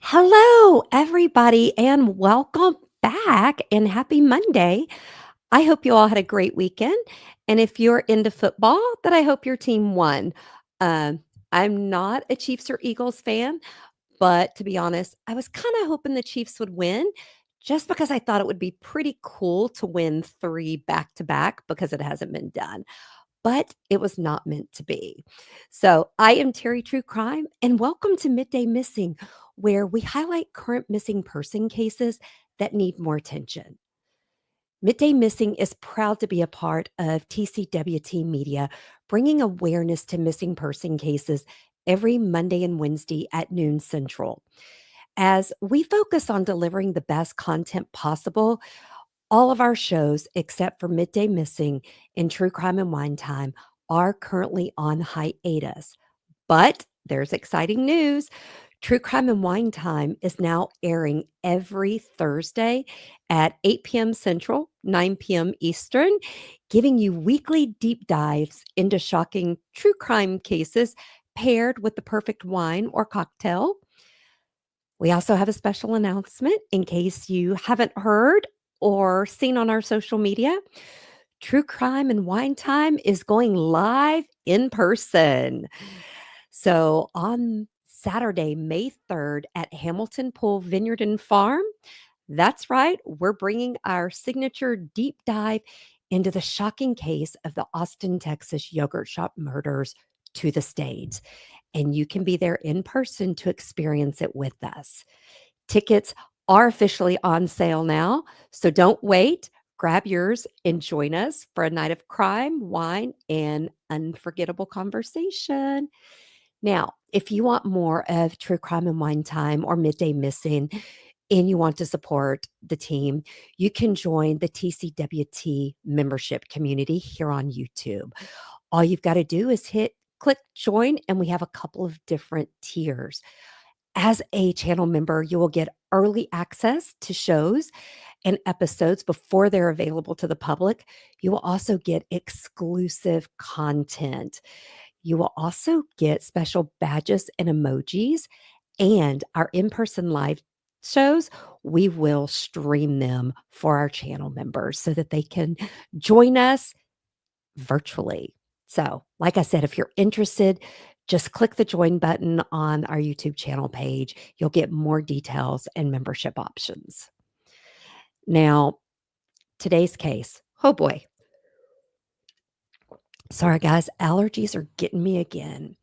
Hello, everybody, and welcome back and happy Monday. I hope you all had a great weekend. And if you're into football, then I hope your team won. Um, I'm not a Chiefs or Eagles fan, but to be honest, I was kind of hoping the Chiefs would win just because I thought it would be pretty cool to win three back to back because it hasn't been done, but it was not meant to be. So, I am Terry True Crime, and welcome to Midday Missing, where we highlight current missing person cases that need more attention. Midday Missing is proud to be a part of TCWT Media, bringing awareness to missing person cases every Monday and Wednesday at noon Central. As we focus on delivering the best content possible, all of our shows, except for Midday Missing and True Crime and Wine Time, are currently on hiatus. But there's exciting news. True Crime and Wine Time is now airing every Thursday at 8 p.m. Central, 9 p.m. Eastern, giving you weekly deep dives into shocking true crime cases paired with the perfect wine or cocktail. We also have a special announcement in case you haven't heard or seen on our social media. True Crime and Wine Time is going live in person. So on Saturday, May 3rd at Hamilton Pool Vineyard and Farm, that's right, we're bringing our signature deep dive into the shocking case of the Austin, Texas yogurt shop murders to the stage. And you can be there in person to experience it with us. Tickets are officially on sale now, so don't wait. Grab yours and join us for a night of crime, wine, and unforgettable conversation. Now, if you want more of True Crime and Wine Time or Midday Missing and you want to support the team, you can join the TCWT membership community here on YouTube. All you've got to do is click join, and we have a couple of different tiers. As a channel member, you will get early access to shows and episodes before they're available to the public. You will also get exclusive content. You will also get special badges and emojis, and our in person live shows. We will stream them for our channel members so that they can join us virtually. So, like I said, if you're interested, just click the join button on our YouTube channel page. You'll get more details and membership options. Now, today's case. Oh boy. Sorry, guys. Allergies are getting me again.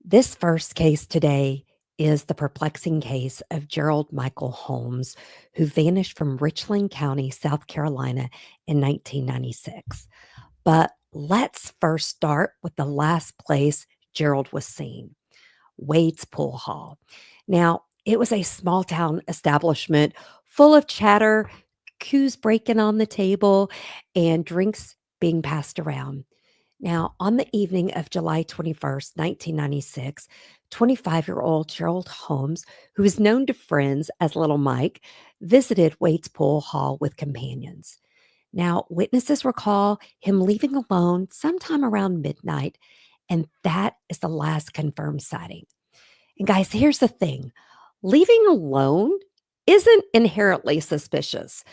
This first case today is the perplexing case of Gerald Michael Holmes, who vanished from Richland County, South Carolina in 1996. But let's first start with the last place Gerald was seen, Wayde's Pool Hall. Now, it was a small town establishment full of chatter, cues breaking on the table, and drinks being passed around. Now, on the evening of July 21st, 1996, 25-year-old Gerald Holmes, who is known to friends as Little Mike, visited Wayde's Pool Hall with companions. Now, witnesses recall him leaving alone sometime around midnight, and that is the last confirmed sighting. And guys, here's the thing, leaving alone isn't inherently suspicious.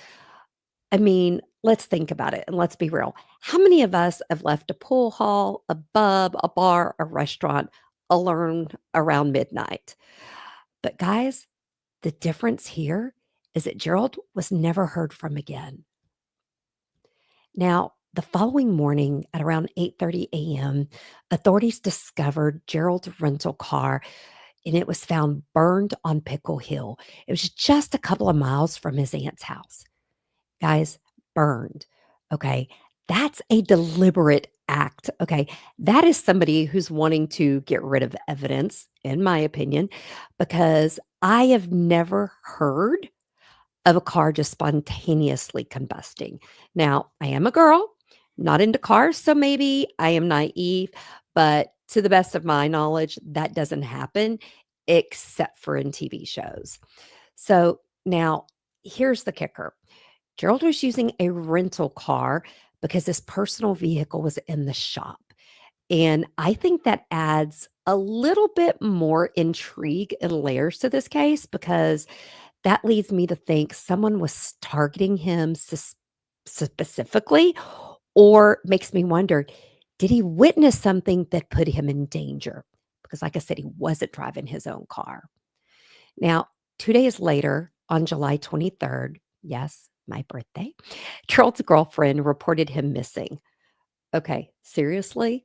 I mean, let's think about it and let's be real. How many of us have left a pool hall, a pub, a bar, a restaurant alone around midnight? But guys, the difference here is that Gerald was never heard from again. Now, the following morning at around 8:30 a.m., authorities discovered Gerald's rental car and it was found burned on Pickle Hill. It was just a couple of miles from his aunt's house. Guys, burned. Okay. That's a deliberate act. Okay. That is somebody who's wanting to get rid of evidence, in my opinion, because I have never heard of a car just spontaneously combusting. Now, I am a girl, not into cars, so maybe I am naive, but to the best of my knowledge, that doesn't happen except for in TV shows. So now here's the kicker. Gerald was using a rental car because his personal vehicle was in the shop. And I think that adds a little bit more intrigue and layers to this case because that leads me to think someone was targeting him specifically, or makes me wonder, did he witness something that put him in danger? Because, like I said, he wasn't driving his own car. Now, 2 days later, on July 23rd, yes, my birthday, Gerald's girlfriend reported him missing. Okay, seriously?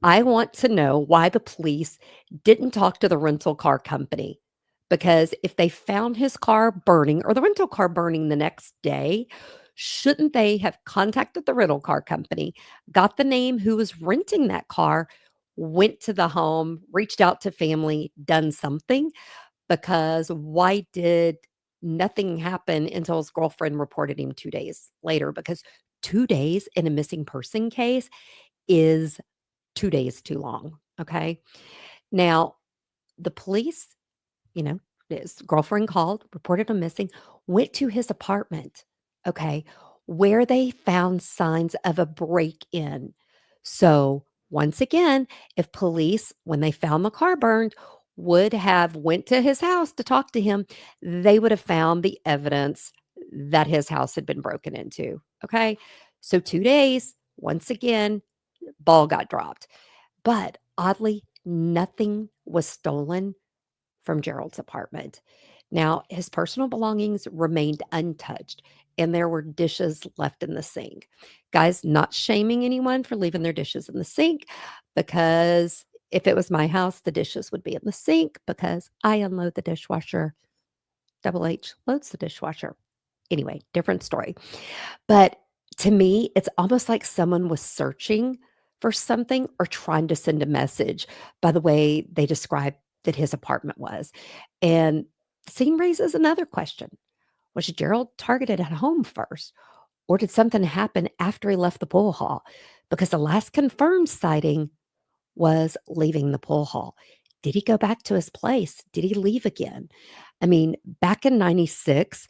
I want to know why the police didn't talk to the rental car company. Because if they found his car burning or the rental car burning the next day, shouldn't they have contacted the rental car company, got the name who was renting that car, went to the home, reached out to family, done something? Because why did nothing happen until his girlfriend reported him 2 days later? Because 2 days in a missing person case is 2 days too long. Okay. Now, the police, you know, his girlfriend called, reported him missing, went to his apartment, okay, where they found signs of a break in. So, once again, if police, when they found the car burned, would have went to his house to talk to him, they would have found the evidence that his house had been broken into. Okay. So 2 days, once again, ball got dropped. But oddly, nothing was stolen from Gerald's apartment. Now, his personal belongings remained untouched, and there were dishes left in the sink. Guys, not shaming anyone for leaving their dishes in the sink because if it was my house, the dishes would be in the sink because I unload the dishwasher. Double H loads the dishwasher. Anyway, different story. But to me, it's almost like someone was searching for something or trying to send a message by the way they described that his apartment was. And the scene raises another question. Was Gerald targeted at home first, or did something happen after he left the pool hall? Because the last confirmed sighting was leaving the pool hall. Did he go back to his place? Did he leave again? I mean, back in 96,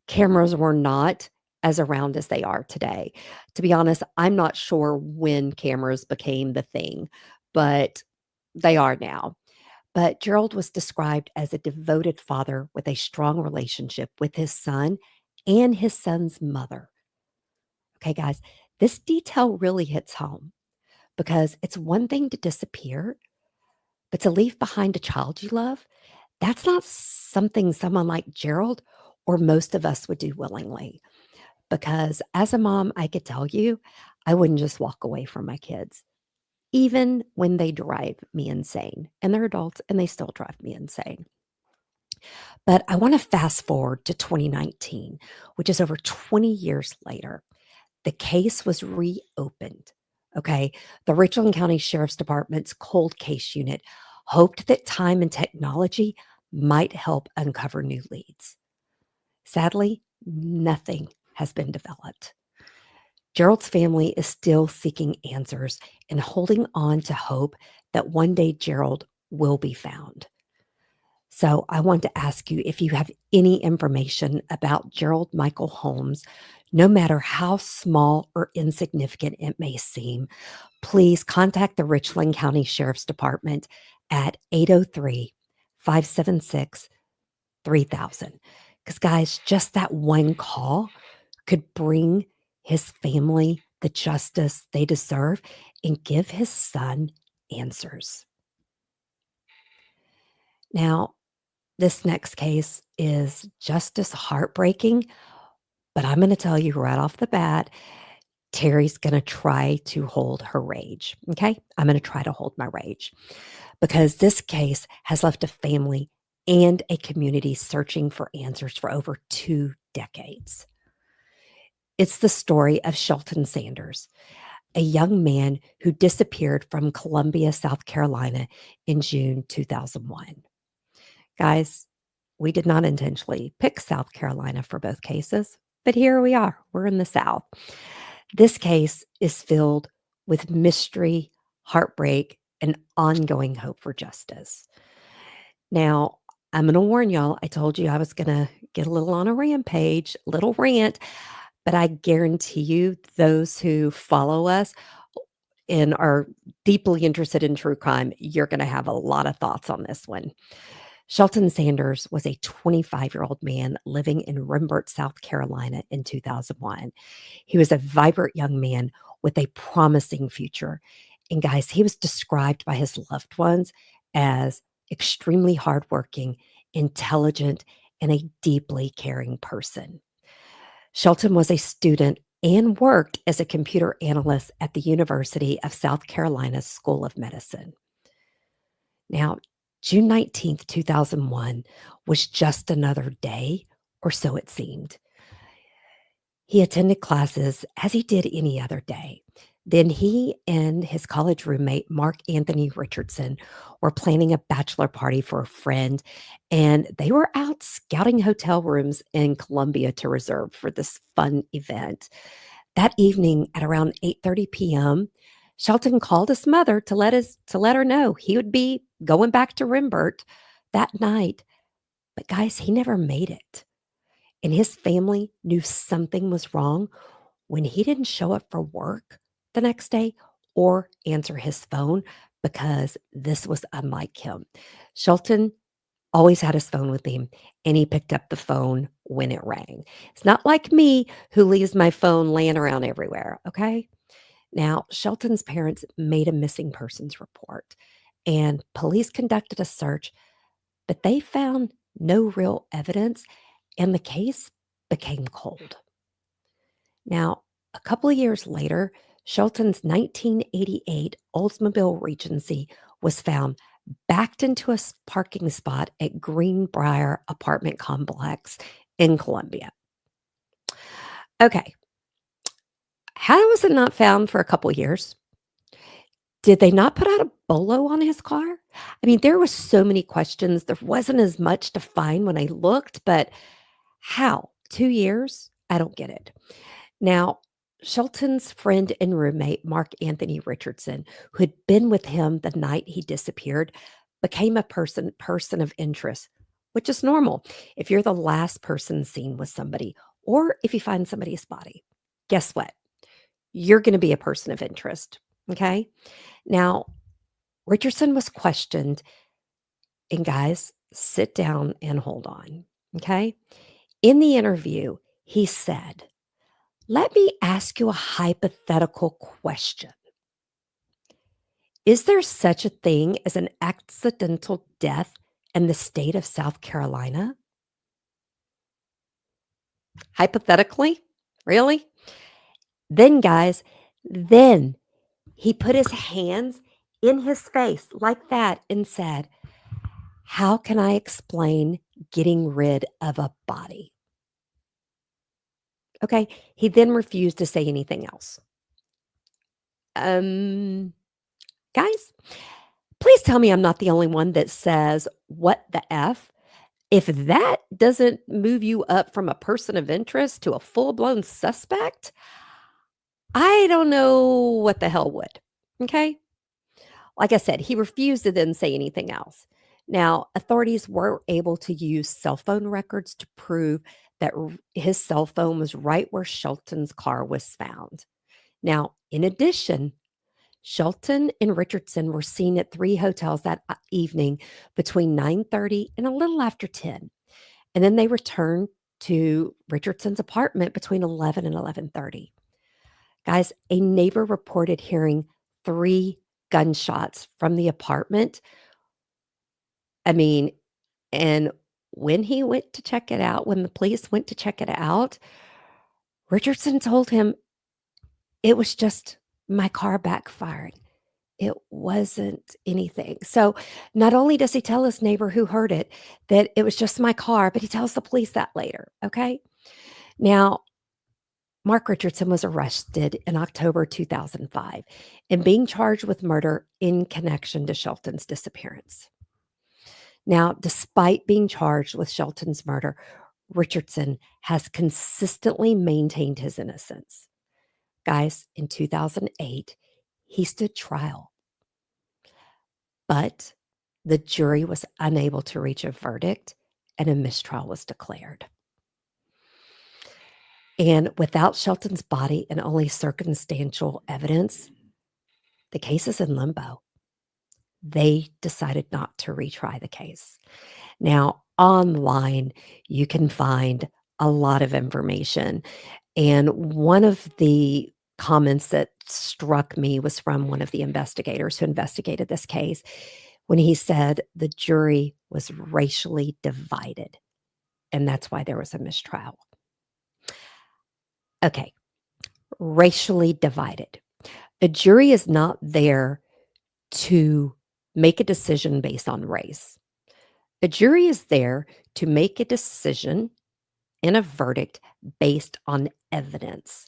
cameras were not as around as they are today. To be honest, I'm not sure when cameras became the thing, but they are now. But Gerald was described as a devoted father with a strong relationship with his son and his son's mother. Okay, guys, this detail really hits home because it's one thing to disappear, but to leave behind a child you love, that's not something someone like Gerald or most of us would do willingly. Because as a mom, I could tell you, I wouldn't just walk away from my kids, even when they drive me insane. And they're adults and they still drive me insane. But I want to fast forward to 2019, which is over 20 years later. The case was reopened. Okay. The Richland County Sheriff's Department's cold case unit hoped that time and technology might help uncover new leads. Sadly, nothing has been developed. Gerald's family is still seeking answers and holding on to hope that one day Gerald will be found. So, I want to ask you if you have any information about Gerald Michael Holmes, no matter how small or insignificant it may seem, please contact the Richland County Sheriff's Department at 803 576 3000. Because, guys, just that one call could bring his family the justice they deserve and give his son answers. Now, this next case is just as heartbreaking, but I'm going to tell you right off the bat, Terry's going to try to hold her rage. Okay. I'm going to try to hold my rage because this case has left a family and a community searching for answers for over 2 decades. It's the story of Shelton Sanders, a young man who disappeared from Columbia, South Carolina in June 2001. Guys, we did not intentionally pick South Carolina for both cases, but here we are. We're in the South. This case is filled with mystery, heartbreak, and ongoing hope for justice. Now, I'm going to warn y'all, I told you I was going to get a little on a rampage, a little rant, but I guarantee you, those who follow us and are deeply interested in true crime, you're going to have a lot of thoughts on this one. Shelton Sanders was a 25-year-old man living in Rembert, South Carolina in 2001. He was a vibrant young man with a promising future. And guys, he was described by his loved ones as extremely hardworking, intelligent, and a deeply caring person. Shelton was a student and worked as a computer analyst at the University of South Carolina's School of Medicine. Now, June 19th, 2001 was just another day, or so it seemed. He attended classes as he did any other day. Then he and his college roommate, Mark Anthony Richardson, were planning a bachelor party for a friend, and they were out scouting hotel rooms in Columbia to reserve for this fun event. That evening at around 8:30 p.m., Shelton called his mother to let her know he would be going back to Rembert that night. But guys, he never made it. And his family knew something was wrong when he didn't show up for work the next day or answer his phone, because this was unlike him. Shelton always had his phone with him, and he picked up the phone when it rang. It's not like me, who leaves my phone laying around everywhere, okay? Now, Shelton's parents made a missing persons report, and police conducted a search, but they found no real evidence, and the case became cold. Now, a couple of years later, Shelton's 1988 Oldsmobile Regency was found backed into a parking spot at Greenbrier apartment complex in Columbia. Okay, how was it not found for a couple of years? Did they not put out a bolo on his car? I mean, there was so many questions. There wasn't as much to find when I looked, but how? 2 years? I don't get it. Now, Shelton's friend and roommate, Mark Anthony Richardson, who had been with him the night he disappeared, became a person of interest, which is normal if you're the last person seen with somebody or if you find somebody's body. Guess what? You're going to be a person of interest. Okay. Now, Richardson was questioned, and guys, sit down and hold on. Okay. In the interview, he said, "Let me ask you a hypothetical question. Is there such a thing as an accidental death in the state of South Carolina?" Hypothetically? Really? Then, guys, then he put his hands in his face like that and said, "How can I explain getting rid of a body?" Okay. He then refused to say anything else. Um, Guys, please tell me I'm not the only one that says, "What the F?" If that doesn't move you up from a person of interest to a full-blown suspect, I don't know what the hell would. Okay? Like I said, he refused to then say anything else. Now, authorities were able to use cell phone records to prove that his cell phone was right where Shelton's car was found. Now, in addition, Shelton and Richardson were seen at 3 hotels that evening between 9:30 and a little after 10. And then they returned to Richardson's apartment between 11 and 11:30. Guys, a neighbor reported hearing 3 gunshots from the apartment. I mean, and when he went to check it out, when the police went to check it out, Richardson told him it was just my car backfiring. It wasn't anything. So, not only does he tell his neighbor who heard it that it was just my car, but he tells the police that later, okay? Now, Mark Richardson was arrested in October 2005 and being charged with murder in connection to Shelton's disappearance. Now, despite being charged with Shelton's murder, Richardson has consistently maintained his innocence. Guys, in 2008, he stood trial, but the jury was unable to reach a verdict and a mistrial was declared. And without Shelton's body and only circumstantial evidence, The case is in limbo. They decided not to retry the case. Now, online, you can find a lot of information. And one of the comments that struck me was from one of the investigators who investigated this case when he said the jury was racially divided. And that's why there was a mistrial. Okay, racially divided. A jury is not there to make a decision based on race. A jury is there to make a decision in a verdict based on evidence,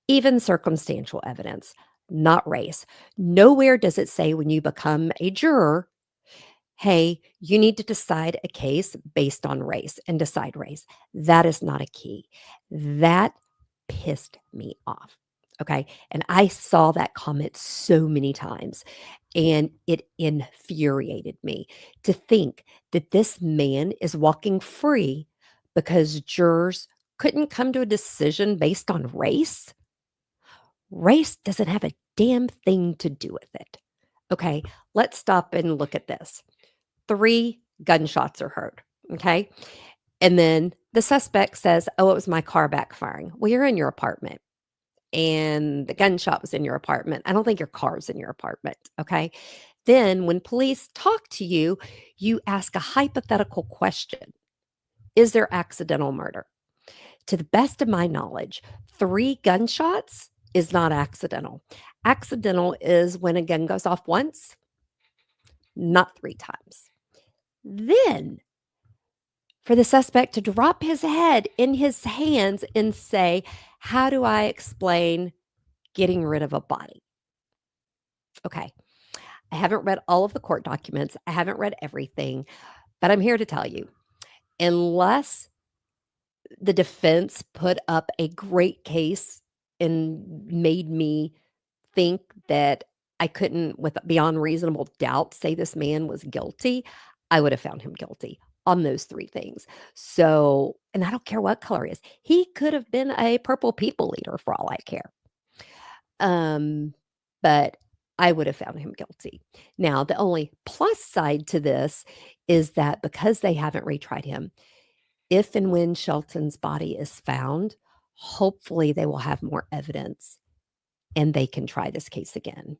even circumstantial evidence, not race. Nowhere does it say when you become a juror, hey, you need to decide a case based on race and decide race. That is not a key. That pissed me off. Okay. And I saw that comment so many times and it infuriated me to think that this man is walking free because jurors couldn't come to a decision based on race. Race doesn't have a damn thing to do with it. Okay. Let's stop and look at this. 3 gunshots are heard. Okay. And then the suspect says, oh, it was my car backfiring. Well, you're in your apartment and the gunshot was in your apartment. I don't think your car's in your apartment. Okay. Then when police talk to you, you ask a hypothetical question. Is there accidental murder? To the best of my knowledge, 3 gunshots is not accidental. Accidental is when a gun goes off once, not 3 times. Then for the suspect to drop his head in his hands and say, how do I explain getting rid of a body? Okay. I haven't read all of the court documents. I haven't read everything, but I'm here to tell you, unless the defense put up a great case and made me think that I couldn't, with beyond reasonable doubt, say this man was guilty, I would have found him guilty on those 3 things. So, and I don't care what color he is. He could have been a purple people eater for all I care. Um, but I would have found him guilty. Now, the only plus side to this is that because they haven't retried him, if and when Shelton's body is found, hopefully they will have more evidence and they can try this case again.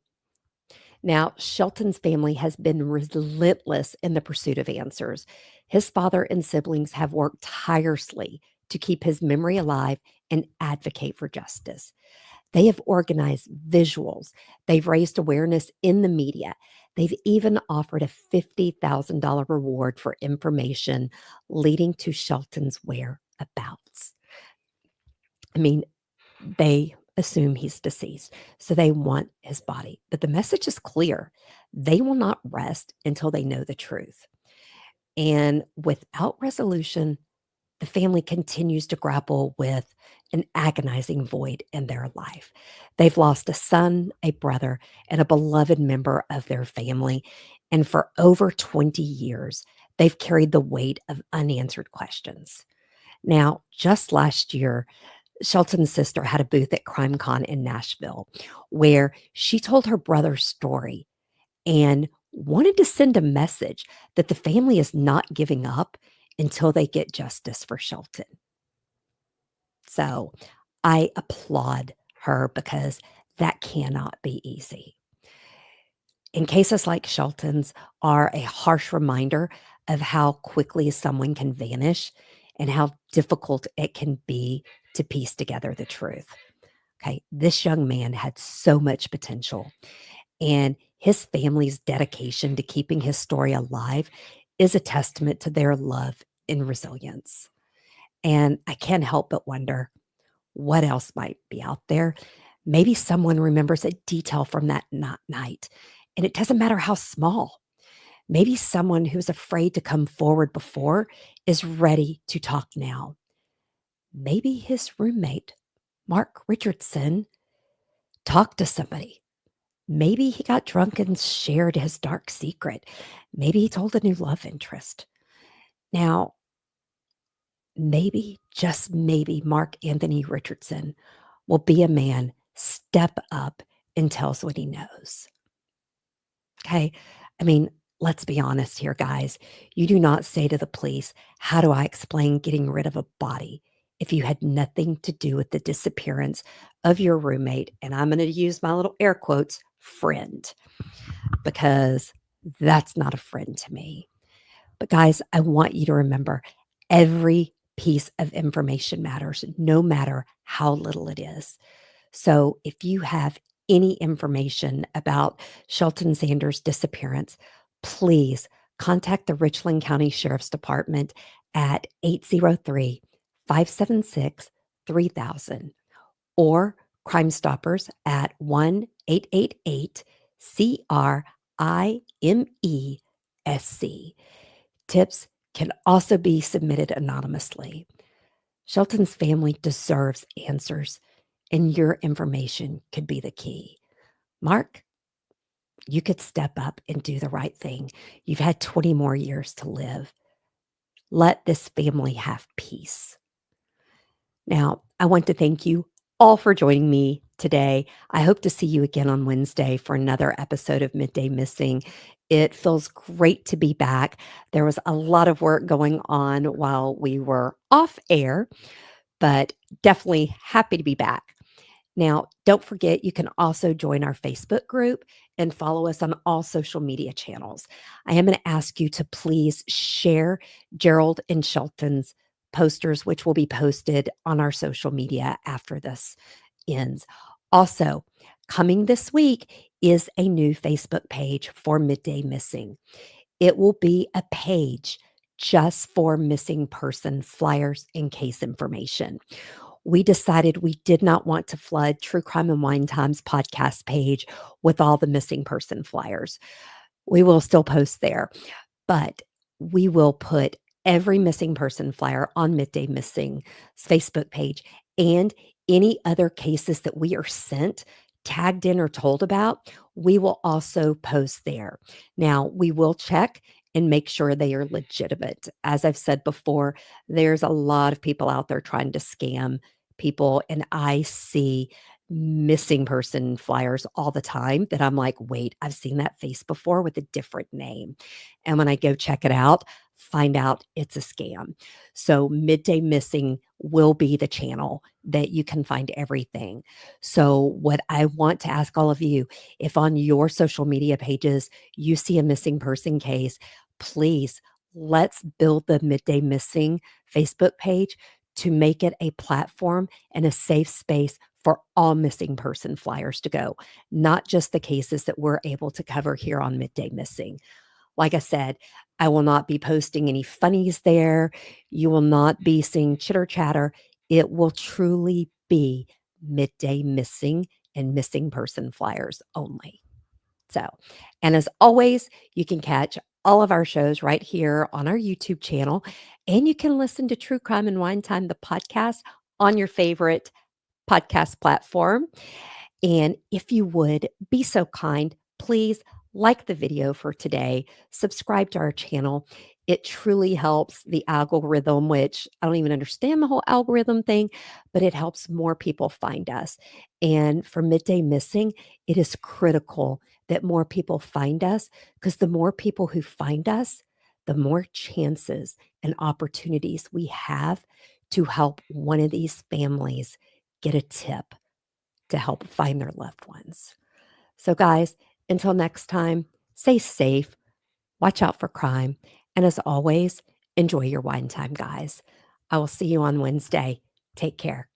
Now, Shelton's family has been relentless in the pursuit of answers. His father and siblings have worked tirelessly to keep his memory alive and advocate for justice. They have organized visuals. They've raised awareness in the media. They've even offered a $50,000 reward for information leading to Shelton's whereabouts. I mean, they assume he's deceased, so they want his body. But the message is clear. They will not rest until they know the truth. And without resolution, the family continues to grapple with an agonizing void in their life. They've lost a son, a brother, and a beloved member of their family. And for over 20 years, they've carried the weight of unanswered questions. Now, just last year, Shelton's sister had a booth at CrimeCon in Nashville where she told her brother's story and wanted to send a message that the family is not giving up until they get justice for Shelton. So I applaud her because that cannot be easy. And cases like Shelton's are a harsh reminder of how quickly someone can vanish and how difficult it can be to piece together the truth. Okay, this young man had so much potential, and his family's dedication to keeping his story alive is a testament to their love and resilience. And I can't help but wonder what else might be out there. Maybe someone remembers a detail from that night, and it doesn't matter how small. Maybe someone who's afraid to come forward before is ready to talk now. Maybe his roommate, Mark Richardson, talked to somebody. Maybe he got drunk and shared his dark secret. Maybe he told a new love interest. Now, maybe, just maybe, Mark Anthony Richardson will be a man, step up, and tells what he knows. Okay. I mean, let's be honest here, guys. You do not say to the police, how do I explain getting rid of a body if you had nothing to do with the disappearance of your roommate? And I'm going to use my little air quotes, friend, because that's not a friend to me. But guys, I want you to remember every piece of information matters, no matter how little it is. So if you have any information about Shelton Sanders' disappearance, please contact the Richland County Sheriff's Department at 803 576 3000 or Crime Stoppers at 1-888 CRIMESC. Tips can also be submitted anonymously. Shelton's family deserves answers, and your information could be the key. Mark, you could step up and do the right thing. You've had 20 more years to live. Let this family have peace. Now, I want to thank you all for joining me today. I hope to see you again on Wednesday for another episode of Midday Missing. It feels great to be back. There was a lot of work going on while we were off air, but definitely happy to be back. Now, don't forget, you can also join our Facebook group and follow us on all social media channels. I am going to ask you to please share Gerald and Shelton's posters, which will be posted on our social media after this ends. Also, coming this week is a new Facebook page for Midday Missing. It will be a page just for missing person flyers and case information. We decided we did not want to flood True Crime and Wine Times podcast page with all the missing person flyers. We will still post there, but we will put every missing person flyer on Midday Missing's Facebook page and any other cases that we are sent, tagged in, or told about, we will also post there. Now, we will check and make sure they are legitimate. As I've said before, there's a lot of people out there trying to scam people, and I see missing person flyers all the time that I'm like, wait, I've seen that face before with a different name. And when I go check it out, find out it's a scam. So Midday Missing will be the channel that you can find everything. So what I want to ask all of you, if on your social media pages you see a missing person case, please let's build the Midday Missing Facebook page to make it a platform and a safe space for all missing person flyers to go, not just the cases that we're able to cover here on Midday Missing. Like I said, I will not be posting any funnies there. You will not be seeing chitter chatter. It will truly be Midday Missing and missing person flyers only. So, and as always, you can catch all of our shows right here on our YouTube channel, and you can listen to True Crime and Wine Time, the podcast, on your favorite podcast platform. And if you would be so kind, please like the video for today, subscribe to our channel. It truly helps the algorithm, which I don't even understand the whole algorithm thing, but it helps more people find us. And for Midday Missing, it is critical that more people find us because the more people who find us, the more chances and opportunities we have to help one of these families get a tip to help find their loved ones. So, guys, until next time, stay safe, watch out for crime, and as always, enjoy your wine time, guys. I will see you on Wednesday. Take care.